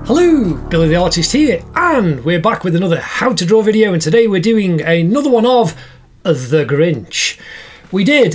Hello, Billy the Artist here, and we're back with another how to draw video, and today we're doing another one of the Grinch. We did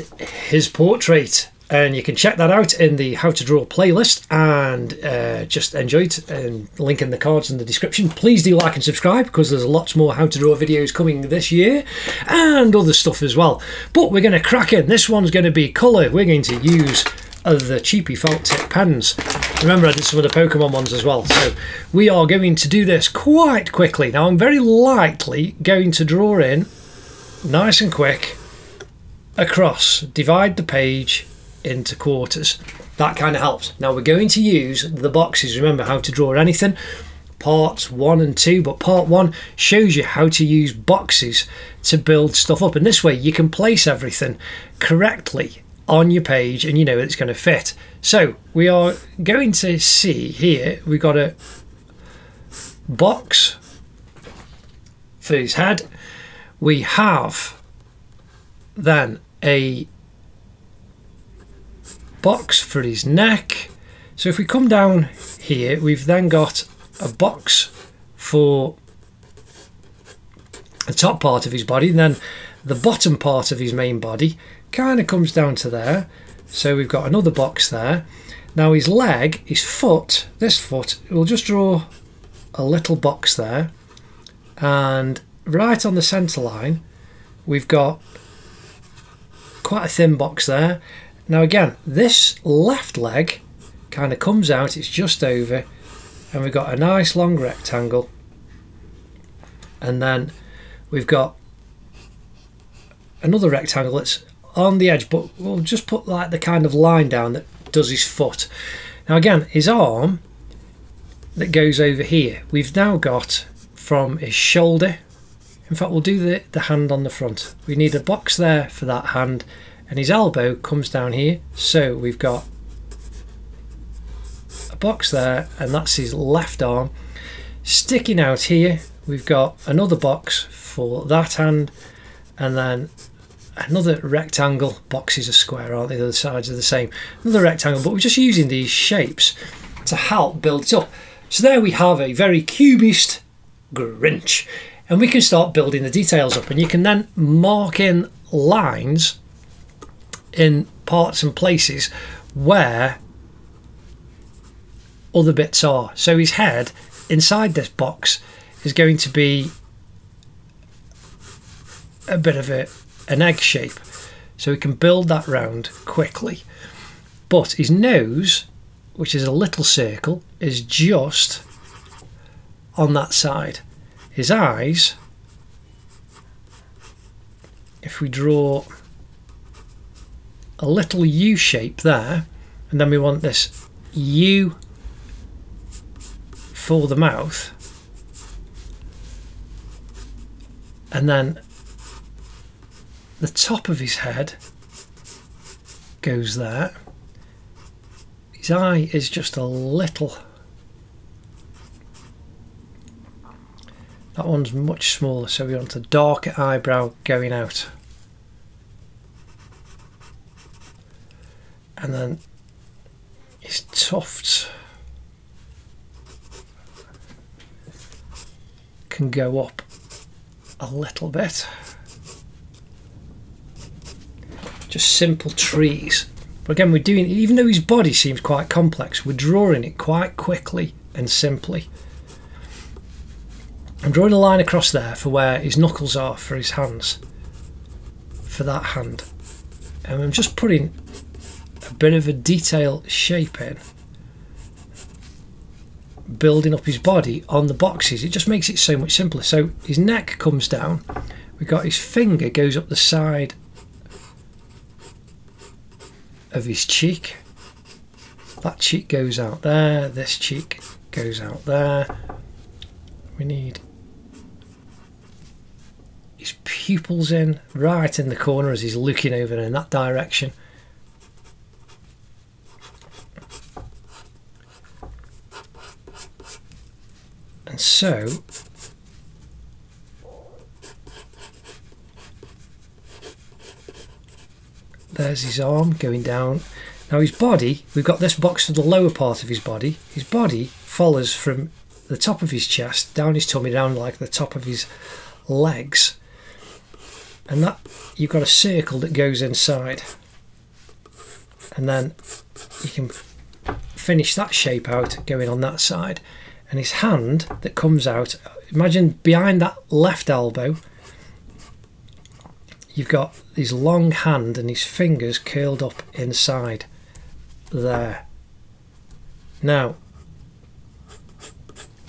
his portrait, and you can check that out in the how to draw playlist, and just enjoy it, and link in the cards in the description. Please do like and subscribe, because there's lots more how to draw videos coming this year and other stuff as well. But we're going to crack in. This one's going to be colour. We're going to use the cheapy felt tip pens. Remember, I did some of the Pokemon ones as well, so we are going to do this quite quickly. Now I'm very lightly going to draw in nice and quick across, divide the page into quarters. That kind of helps. Now we're going to use the boxes. Remember how to draw anything, parts 1 and 2, but part 1 shows you how to use boxes to build stuff up, and this way you can place everything correctly on your page and you know it's going to fit. So we are going to see here, we've got a box for his head. We have then a box for his neck. So if we come down here, we've then got a box for the top part of his body, and then the bottom part of his main body kind of comes down to there. So we've got another box there. Now his leg, his foot, this foot, we'll just draw a little box there, and right on the centre line we've got quite a thin box there. Now again, this left leg kind of comes out, it's just over, and we've got a nice long rectangle, and then we've got another rectangle that's on the edge, but we'll just put like the kind of line down that does his foot. Now again, his arm that goes over here, we've now got from his shoulder. In fact, we'll do the hand on the front. We need a box there for that hand, and his elbow comes down here, so we've got a box there, and that's his left arm. Sticking out here, we've got another box for that hand, and then another rectangle. Boxes are square, aren't they? The other sides are the same. Another rectangle, but we're just using these shapes to help build it up. So there we have a very cubist Grinch, and we can start building the details up, and you can then mark in lines in parts and places where other bits are. So his head inside this box is going to be a bit of an egg shape, so we can build that round quickly. But his nose, which is a little circle, is just on that side. His eyes, if we draw a little U shape there, and then we want this U for the mouth, and then the top of his head goes there. His eye is just a little, that one's much smaller, so we want a darker eyebrow going out. And then his tufts can go up a little bit. Just simple trees. But again, we're doing, even though his body seems quite complex, we're drawing it quite quickly and simply. I'm drawing a line across there for where his knuckles are for his hands, for that hand, and I'm just putting a bit of a detail shape in, building up his body on the boxes. It just makes it so much simpler. So his neck comes down, we've got his finger goes up the side of his cheek, that cheek goes out there, this cheek goes out there. We need his pupils in right in the corner as he's looking over in that direction. And so there's his arm going down. Now his body, we've got this box for the lower part of his body. His body follows from the top of his chest down his tummy, down like the top of his legs, and that you've got a circle that goes inside, and then you can finish that shape out going on that side. And his hand that comes out, imagine behind that left elbow you've got his long hand and his fingers curled up inside there. Now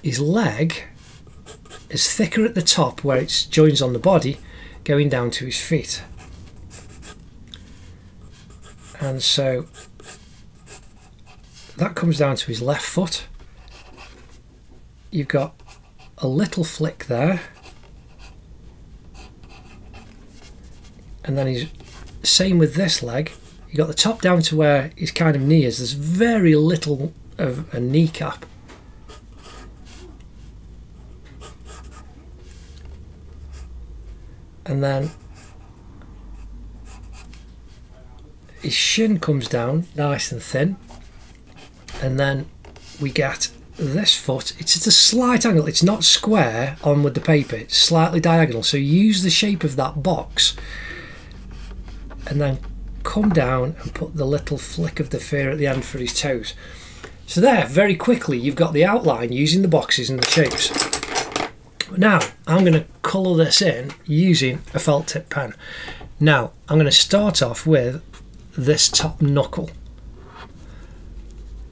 his leg is thicker at the top where it joins on the body, going down to his feet. And so that comes down to his left foot. You've got a little flick there, and then he's same with this leg. You got the top down to where his kind of knee is. There's very little of a kneecap. And then his shin comes down nice and thin, and then we get this foot. It's at a slight angle, it's not square on with the paper, it's slightly diagonal, so use the shape of that box and then come down and put the little flick of the fur at the end for his toes. So there, very quickly you've got the outline using the boxes and the shapes. Now I'm going to colour this in using a felt tip pen. Now I'm going to start off with this top knuckle,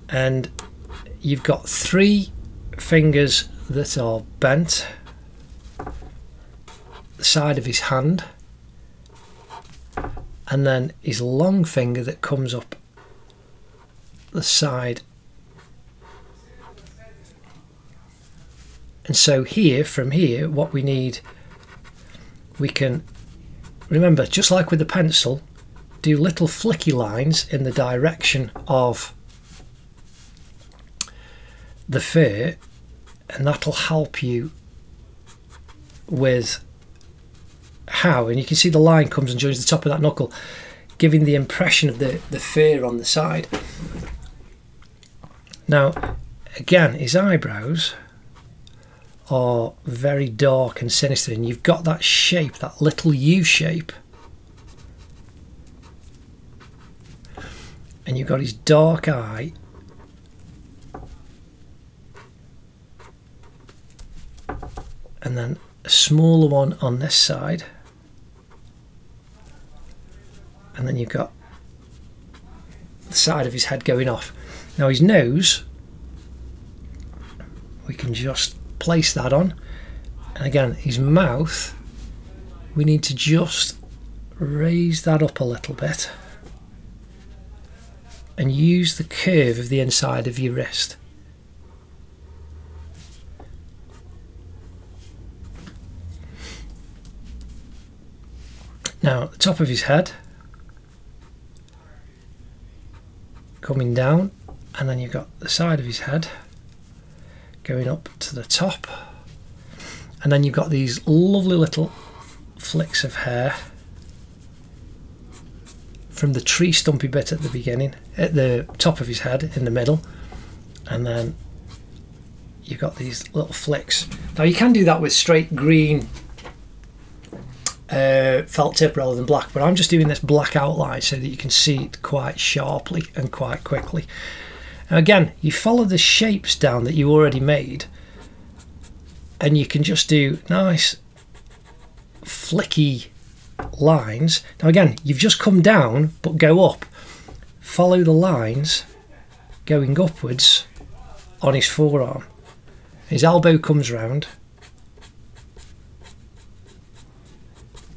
and you've got 3 fingers that are bent, the side of his hand, and then his long finger that comes up the side. And so here, from here, what we need, we can, remember, just like with the pencil, do little flicky lines in the direction of the fur, and that'll help you with how, and you can see the line comes and joins the top of that knuckle, giving the impression of the fur on the side. Now again, his eyebrows are very dark and sinister, and you've got that shape, that little U shape, and you've got his dark eye, and then a smaller one on this side, and then you've got the side of his head going off. Now his nose, we can just place that on, and again his mouth, we need to just raise that up a little bit and use the curve of the inside of your wrist. Now at the top of his head, coming down, and then you've got the side of his head going up to the top, and then you've got these lovely little flicks of hair from the tree stumpy bit at the beginning, at the top of his head in the middle, and then you've got these little flicks. Now you can do that with straight green felt tip rather than black, but I'm just doing this black outline so that you can see it quite sharply and quite quickly. Now again, you follow the shapes down that you already made, and you can just do nice flicky lines. Now again, you've just come down but go up. Follow the lines going upwards on his forearm. His elbow comes round,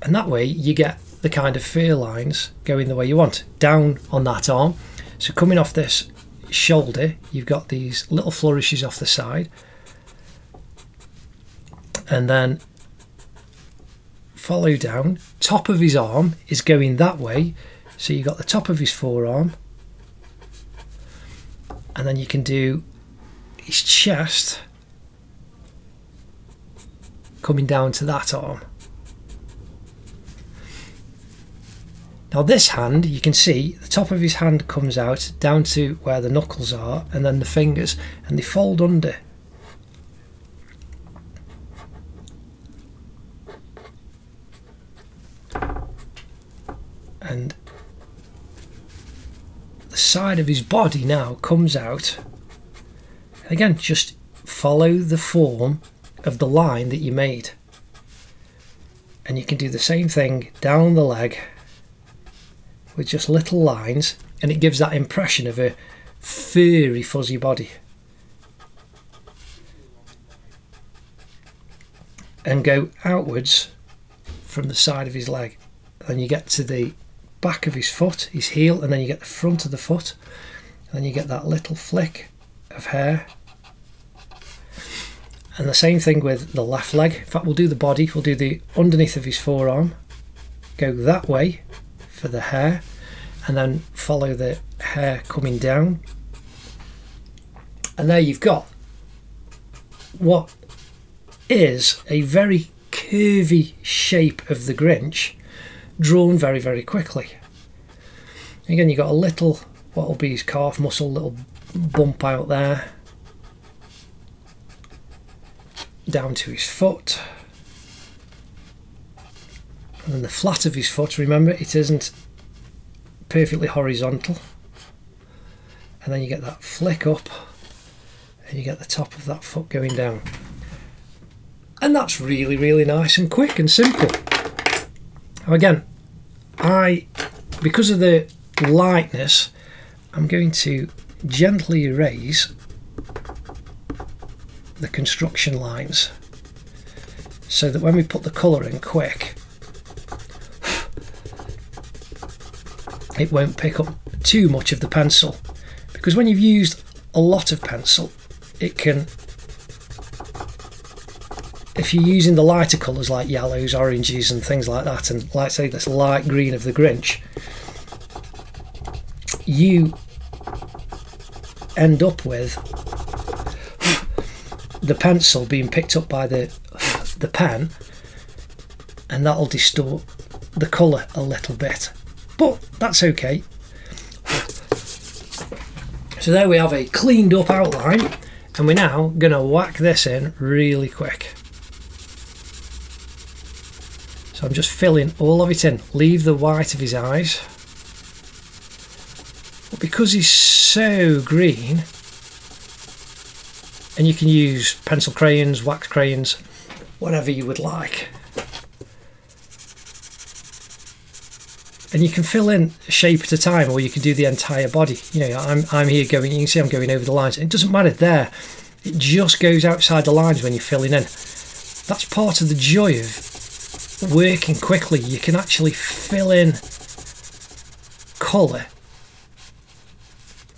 and that way you get the kind of fur lines going the way you want, down on that arm. So coming off this shoulder, you've got these little flourishes off the side, and then follow down. Top of his arm is going that way, so you've got the top of his forearm, and then you can do his chest coming down to that arm. Now this hand, you can see the top of his hand comes out down to where the knuckles are, and then the fingers, and they fold under. And the side of his body now comes out. And again, just follow the form of the line that you made. And you can do the same thing down the leg with just little lines, and it gives that impression of a furry, fuzzy body. And go outwards from the side of his leg. Then you get to the back of his foot, his heel, and then you get the front of the foot. And then you get that little flick of hair. And the same thing with the left leg. In fact, we'll do the body, we'll do the underneath of his forearm. Go that way for the hair, and then follow the hair coming down. And there you've got what is a very curvy shape of the Grinch, drawn very, very quickly. Again, you've got a little, what will be his calf muscle, little bump out there, down to his foot, and then the flat of his foot, remember it isn't perfectly horizontal, and then you get that flick up and you get the top of that foot going down, and that's really, really nice and quick and simple. Now again, because of the lightness, I'm going to gently erase the construction lines so that when we put the colour in quick, it won't pick up too much of the pencil, because when you've used a lot of pencil, it can, if you're using the lighter colours like yellows, oranges and things like that, and like say this light green of the Grinch, you end up with the pencil being picked up by the pen, and that'll distort the colour a little bit, but that's okay. So there we have a cleaned up outline, and we're now going to whack this in really quick. So I'm just filling all of it in. Leave the white of his eyes, but because he's so green, and you can use pencil crayons, wax crayons, whatever you would like. And you can fill in a shape at a time, or you can do the entire body. You know, I'm here going, you can see I'm going over the lines. It doesn't matter there. It just goes outside the lines when you're filling in. That's part of the joy of working quickly. You can actually fill in colour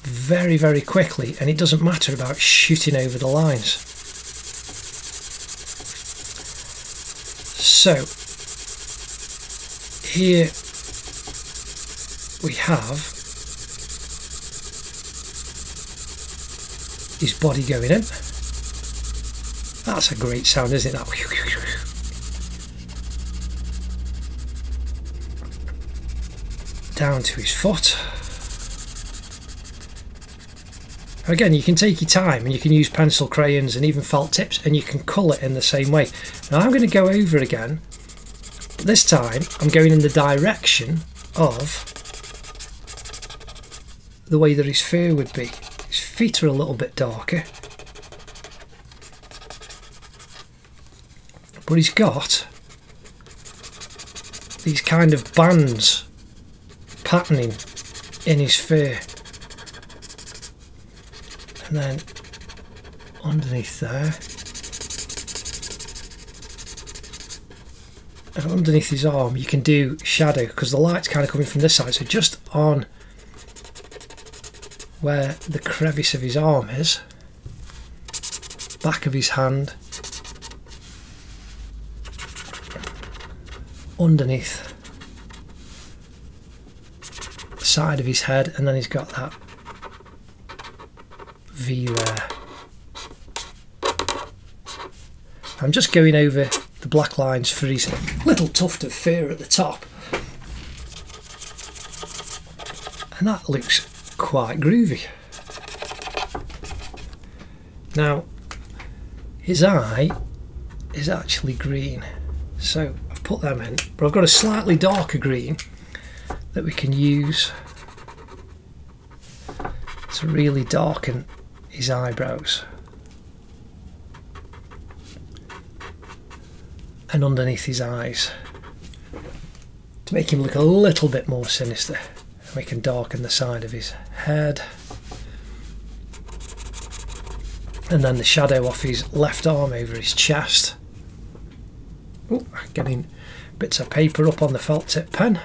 very, very quickly, and it doesn't matter about shooting over the lines. So here we have his body going in. That's a great sound, isn't it? That down to his foot. Again, you can take your time, and you can use pencil crayons and even felt tips, and you can colour in the same way. Now I'm going to go over it again. This time I'm going in the direction of the way that his fur would be. His feet are a little bit darker, but he's got these kind of bands patterning in his fur. And then underneath there, and underneath his arm you can do shadow, because the light's kind of coming from this side, so just on where the crevice of his arm is, back of his hand, underneath the side of his head, and then he's got that V there. I'm just going over the black lines for his little tuft of fur at the top. And that looks quite groovy. Now, his eye is actually green, so I've put them in, but I've got a slightly darker green that we can use to really darken his eyebrows. And underneath his eyes, to make him look a little bit more sinister. And we can darken the side of his head. And then the shadow off his left arm over his chest. Oh, getting bits of paper up on the felt tip pen.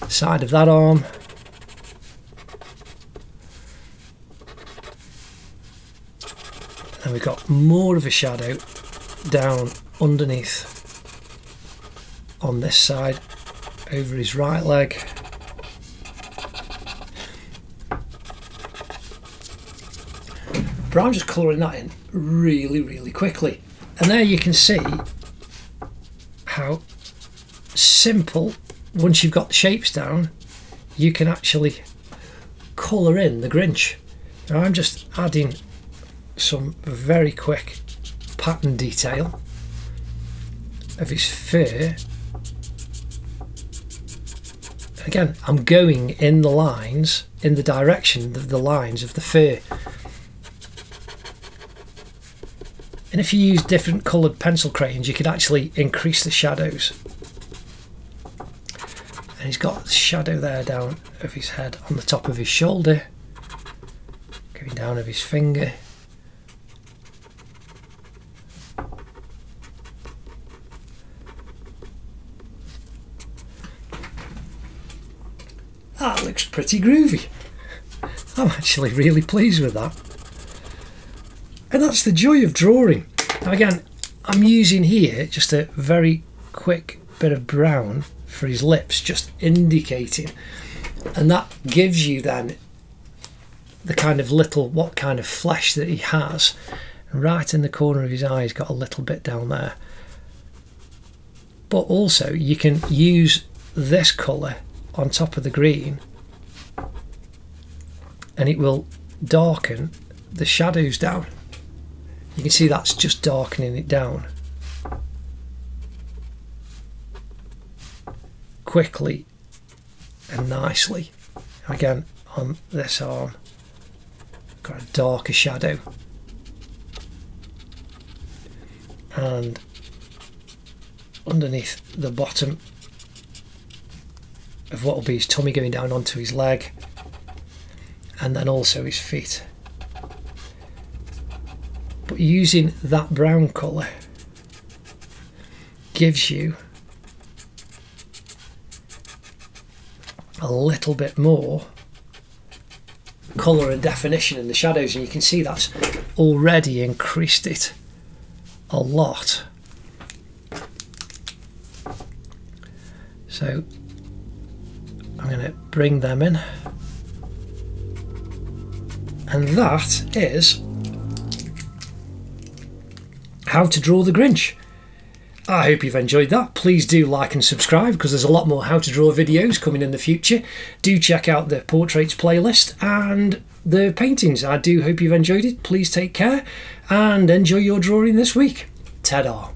Side of that arm. And we've got more of a shadow down underneath on this side over his right leg. But I'm just colouring that in really quickly, and there you can see how simple, once you've got the shapes down, you can actually colour in the Grinch. Now I'm just adding some very quick pattern detail of his fur. Again, I'm going in the lines, in the direction of the lines of the fur. And if you use different coloured pencil crayons, you could actually increase the shadows. And he's got a shadow there down of his head, on the top of his shoulder, going down of his finger. That looks pretty groovy. I'm actually really pleased with that. And that's the joy of drawing. Now again, I'm using here just a very quick bit of brown for his lips, just indicating. And that gives you then the kind of little, what kind of flesh that he has. Right in the corner of his eye, he's got a little bit down there. But also you can use this colour on top of the green and it will darken the shadows down. You can see that's just darkening it down quickly and nicely. Again, on this arm, got a darker shadow, and underneath the bottom of what will be his tummy going down onto his leg, and then also his feet. But using that brown colour gives you a little bit more colour and definition in the shadows, and you can see that's already increased it a lot. So I'm going to bring them in, and that is how to draw the Grinch. I hope you've enjoyed that. Please do like and subscribe, because there's a lot more how to draw videos coming in the future. Do check out the portraits playlist and the paintings. I do hope you've enjoyed it. Please take care and enjoy your drawing this week. Ta-da.